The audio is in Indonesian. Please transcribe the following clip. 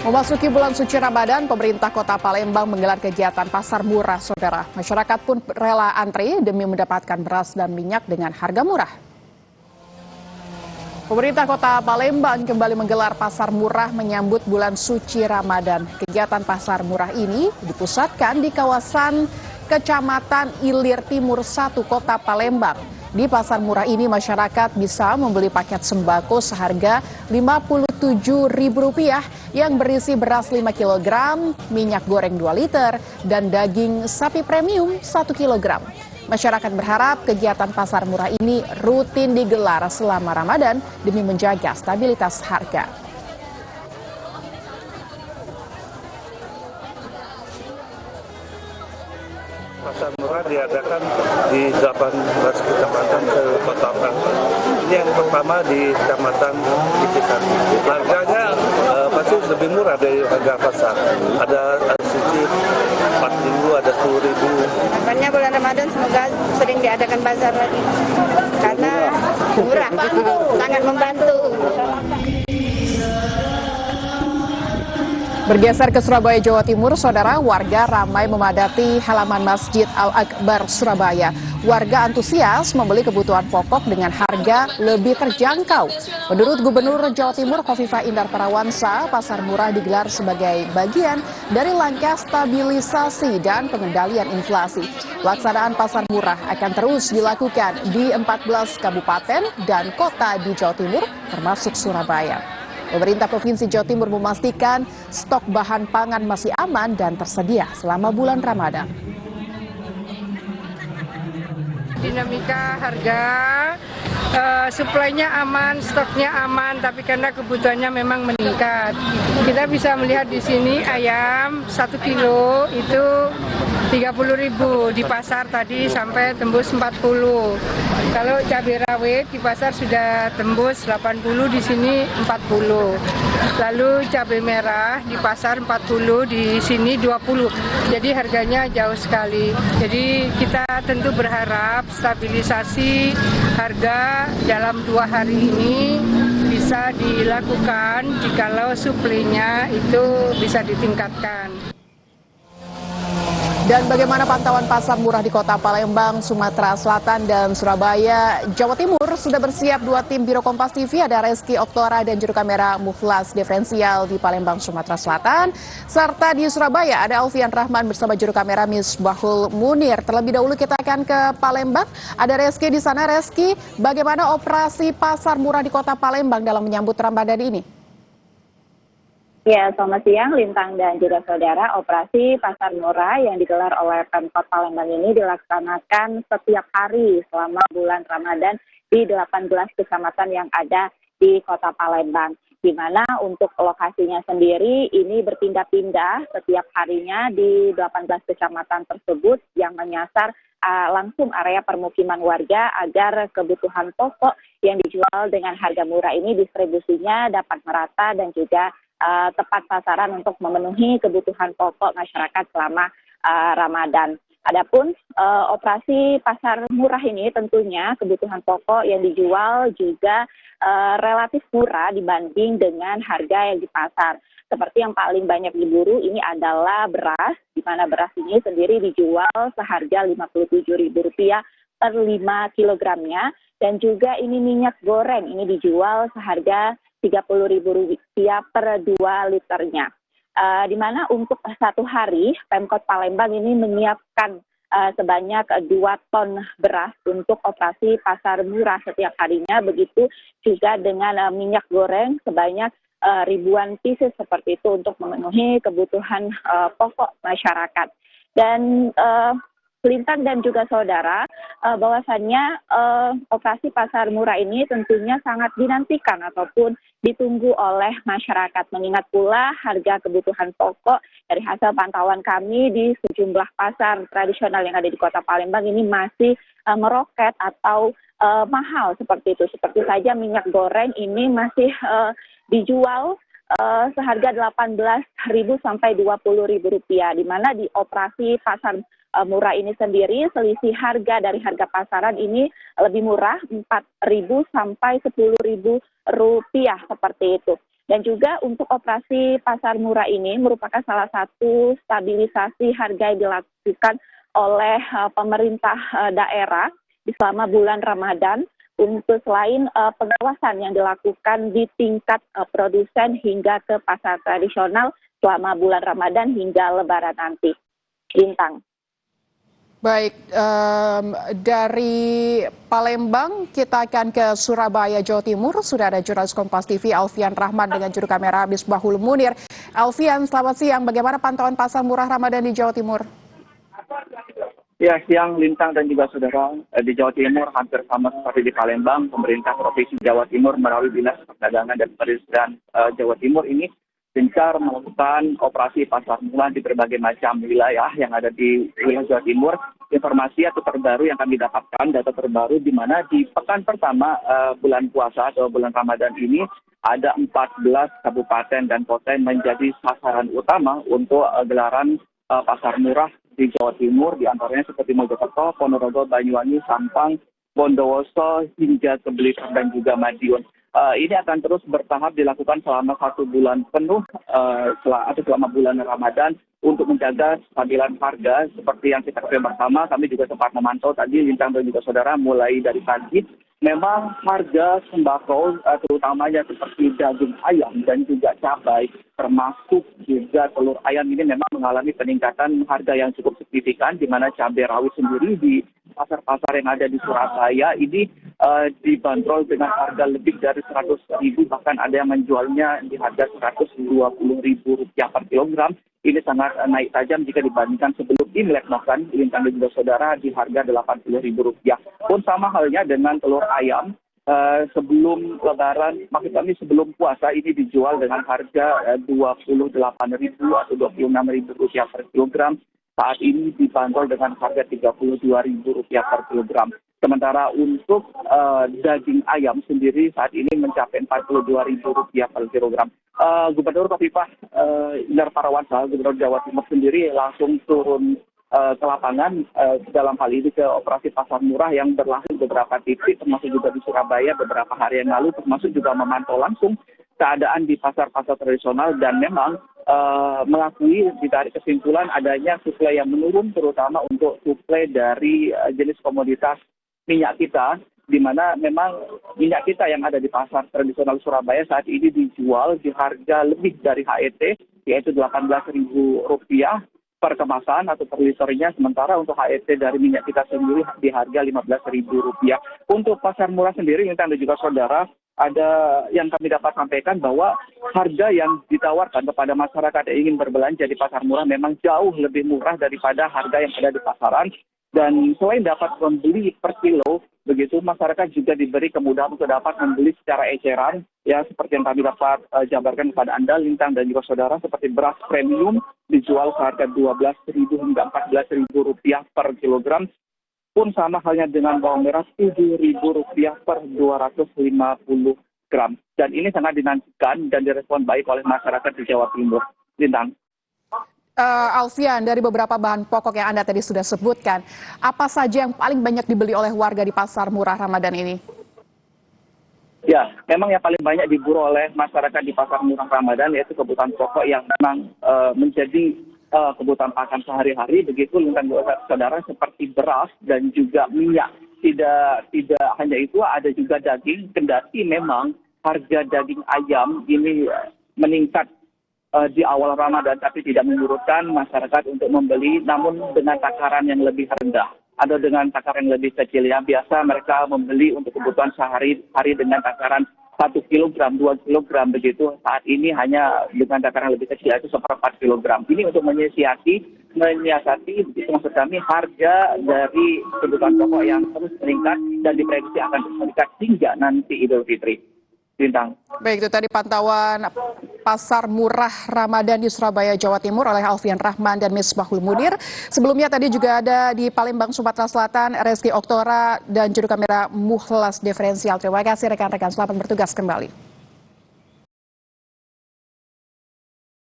Memasuki bulan suci Ramadan, pemerintah Kota Palembang menggelar kegiatan pasar murah, saudara. Masyarakat pun rela antri demi mendapatkan beras dan minyak dengan harga murah. Pemerintah Kota Palembang kembali menggelar pasar murah menyambut bulan suci Ramadan. Kegiatan pasar murah ini dipusatkan di kawasan Kecamatan Ilir Timur 1 Kota Palembang. Di pasar murah ini masyarakat bisa membeli paket sembako seharga Rp57.000 yang berisi beras 5 kg, minyak goreng 2 liter, dan daging sapi premium 1 kg. Masyarakat berharap kegiatan pasar murah ini rutin digelar selama Ramadan demi menjaga stabilitas harga. Pasar murah diadakan di 18 kecamatan ke Kota Palembang. Ini yang pertama di Kecamatan Cikisan. Harganya pasti lebih murah dari harga pasar. Ada suci 4.000, ada 10.000. Harapannya bulan Ramadan semoga sering diadakan pasar lagi. Karena murah, sangat membantu. Bergeser ke Surabaya, Jawa Timur, saudara, warga ramai memadati halaman Masjid Al-Akbar Surabaya. Warga antusias membeli kebutuhan pokok dengan harga lebih terjangkau. Menurut Gubernur Jawa Timur Khofifah Indar Parawansa, pasar murah digelar sebagai bagian dari langkah stabilisasi dan pengendalian inflasi. Pelaksanaan pasar murah akan terus dilakukan di 14 kabupaten dan kota di Jawa Timur, termasuk Surabaya. Pemerintah Provinsi Jawa Timur memastikan stok bahan pangan masih aman dan tersedia selama bulan Ramadan. Dinamika harga, suplainya aman, stoknya aman, tapi karena kebutuhannya memang meningkat. Kita bisa melihat di sini ayam 1 kilo itu 30.000, di pasar tadi sampai tembus 40. Kalau cabai rawit di pasar sudah tembus 80, di sini 40. Lalu cabai merah di pasar 40, di sini 20. Jadi harganya jauh sekali. Jadi kita tentu berharap stabilisasi harga dalam 2 hari ini bisa dilakukan jikalau suplainya itu bisa ditingkatkan. Dan bagaimana pantauan pasar murah di Kota Palembang, Sumatera Selatan, dan Surabaya, Jawa Timur? Sudah bersiap 2 tim Biro Kompas TV, ada Reski Oktora dan juru kamera Muflas Diferensial di Palembang, Sumatera Selatan. Serta di Surabaya ada Alfian Rahman bersama juru kamera Misbahul Munir. Terlebih dahulu kita akan ke Palembang. Ada Reski di sana. Reski, bagaimana operasi pasar murah di Kota Palembang dalam menyambut Ramadan ini? Ya, selamat siang Lintang dan juga saudara. Operasi pasar murah yang digelar oleh Pemkot Palembang ini dilaksanakan setiap hari selama bulan Ramadan di 18 kecamatan yang ada di Kota Palembang. Di mana untuk lokasinya sendiri ini berpindah-pindah setiap harinya di 18 kecamatan tersebut yang menyasar langsung area permukiman warga agar kebutuhan pokok yang dijual dengan harga murah ini distribusinya dapat merata dan juga tepat sasaran untuk memenuhi kebutuhan pokok masyarakat selama Ramadan. Adapun operasi pasar murah ini tentunya kebutuhan pokok yang dijual juga relatif murah dibanding dengan harga yang di pasar. Seperti yang paling banyak diburu ini adalah beras, di mana beras ini sendiri dijual seharga Rp57.000 per 5 kilogramnya, dan juga ini minyak goreng ini dijual seharga Rp30.000 per 2 liternya. Di mana untuk 1 hari Pemkot Palembang ini menyiapkan sebanyak 2 ton beras untuk operasi pasar murah setiap harinya. Begitu juga dengan minyak goreng sebanyak ribuan pieces seperti itu untuk memenuhi kebutuhan pokok masyarakat. Dan Lintang dan juga saudara, bahwasannya operasi pasar murah ini tentunya sangat dinantikan ataupun ditunggu oleh masyarakat. Mengingat pula harga kebutuhan pokok dari hasil pantauan kami di sejumlah pasar tradisional yang ada di Kota Palembang ini masih meroket atau mahal seperti itu. Seperti saja minyak goreng ini masih dijual seharga Rp18.000 sampai Rp20.000, di mana di operasi pasar murah ini sendiri selisih harga dari harga pasaran ini lebih murah Rp4.000 sampai Rp10.000 seperti itu. Dan juga untuk operasi pasar murah ini merupakan salah satu stabilisasi harga yang dilakukan oleh pemerintah daerah selama bulan Ramadan untuk selain pengawasan yang dilakukan di tingkat produsen hingga ke pasar tradisional selama bulan Ramadan hingga Lebaran nanti. Lintang. Baik, dari Palembang kita akan ke Surabaya, Jawa Timur. Sudah ada jurnalis Kompas TV Alfian Rahman dengan juru kamera Misbahul Munir. Alfian, selamat siang. Bagaimana pantauan pasar murah Ramadan di Jawa Timur? Ya, siang Lintang dan juga saudara, di Jawa Timur hampir sama seperti di Palembang. Pemerintah Provinsi Jawa Timur melalui Dinas Perdagangan dan Perindustrian Jawa Timur ini gencar melakukan operasi pasar murah di berbagai macam wilayah yang ada di wilayah Jawa Timur. Informasi atau terbaru yang kami dapatkan, data terbaru di mana di pekan pertama bulan puasa atau bulan Ramadan ini ada 14 kabupaten dan kota yang menjadi sasaran utama untuk gelaran pasar murah di Jawa Timur, di antaranya seperti Mojokerto, Ponorogo, Banyuwangi, Sampang, Bondowoso, hingga ke Blitar dan juga Madiun. Ini akan terus bertahap dilakukan selama 1 bulan penuh atau selama bulan Ramadan untuk menjaga stabilan harga seperti yang kita ketahui bersama. Kami juga sempat memantau tadi Lintang dan juga saudara mulai dari pagi. Memang harga sembako terutamanya seperti daging ayam dan juga cabai termasuk juga telur ayam ini memang mengalami peningkatan harga yang cukup signifikan, di mana cabai rawit sendiri di pasar-pasar yang ada di Surabaya ini dibanderol dengan harga lebih dari 100.000, bahkan ada yang menjualnya di harga Rp120.000 per kilogram. Ini sangat naik tajam jika dibandingkan sebelum Imlek, bahkan Lintang dan juga saudara di harga Rp80.000. Pun sama halnya dengan telur ayam. Sebelum Lebaran, maksud kami sebelum puasa ini dijual dengan harga Rp28.000 atau Rp26.000 per kilogram. Saat ini dibanderol dengan harga Rp32.000 per kilogram. Sementara untuk daging ayam sendiri saat ini mencapai Rp42.000 per kilogram. Gubernur Khofifah Indar Parawansa, Gubernur Jawa Timur sendiri langsung turun ke lapangan dalam hal ini ke operasi pasar murah yang berlangsung beberapa titik, termasuk juga di Surabaya beberapa hari yang lalu, termasuk juga memantau langsung keadaan di pasar-pasar tradisional dan memang mengakui ditarik kesimpulan adanya suplai yang menurun, terutama untuk suplai dari jenis komoditas minyak kita, di mana memang minyak kita yang ada di pasar tradisional Surabaya saat ini dijual di harga lebih dari HET, yaitu Rp18.000 per kemasan atau per liternya, sementara untuk HET dari minyak kita sendiri di harga Rp15.000. Untuk pasar murah sendiri, Lintang dan juga saudara, ada yang kami dapat sampaikan bahwa harga yang ditawarkan kepada masyarakat yang ingin berbelanja di pasar murah memang jauh lebih murah daripada harga yang ada di pasaran. Dan selain dapat membeli per kilo, begitu masyarakat juga diberi kemudahan untuk dapat membeli secara eceran, ya seperti yang kami dapat jabarkan kepada Anda, Lintang dan juga saudara, seperti beras premium dijual seharga Rp12.000 hingga Rp14.000 per kilogram. Pun sama halnya dengan bawang merah Rp7.000 per 250 gram. Dan ini sangat dinantikan dan direspon baik oleh masyarakat di Jawa Timur. Lintang. Alfian, dari beberapa bahan pokok yang Anda tadi sudah sebutkan, apa saja yang paling banyak dibeli oleh warga di pasar murah Ramadan ini? Ya, memang yang paling banyak diburu oleh masyarakat di pasar murah Ramadan yaitu kebutuhan pokok yang memang menjadi kebutuhan pakan sehari-hari, begitu Lintang saudara, seperti beras dan juga minyak. Tidak hanya itu, ada juga daging, kendati memang harga daging ayam ini meningkat di awal Ramadan, tapi tidak menyurutkan masyarakat untuk membeli, namun dengan takaran yang lebih rendah atau dengan takaran yang lebih kecil. Yang biasa mereka membeli untuk kebutuhan sehari-hari dengan takaran 1 kilogram, 2 kilogram begitu. Saat ini hanya dengan takaran lebih kecil, yaitu 1/4 kilogram. Ini untuk menyiasati begitu maksud kami harga dari kebutuhan pokok yang terus meningkat dan diprediksi akan terus meningkat hingga nanti Idul Fitri. Bintang. Baik, itu tadi pantauan pasar murah Ramadan di Surabaya, Jawa Timur oleh Alfian Rahman dan Misbahul Munir. Sebelumnya tadi juga ada di Palembang, Sumatera Selatan, Reski Oktora dan juru kamera Muhlas Diferensial. Terima kasih rekan-rekan, selamat bertugas kembali.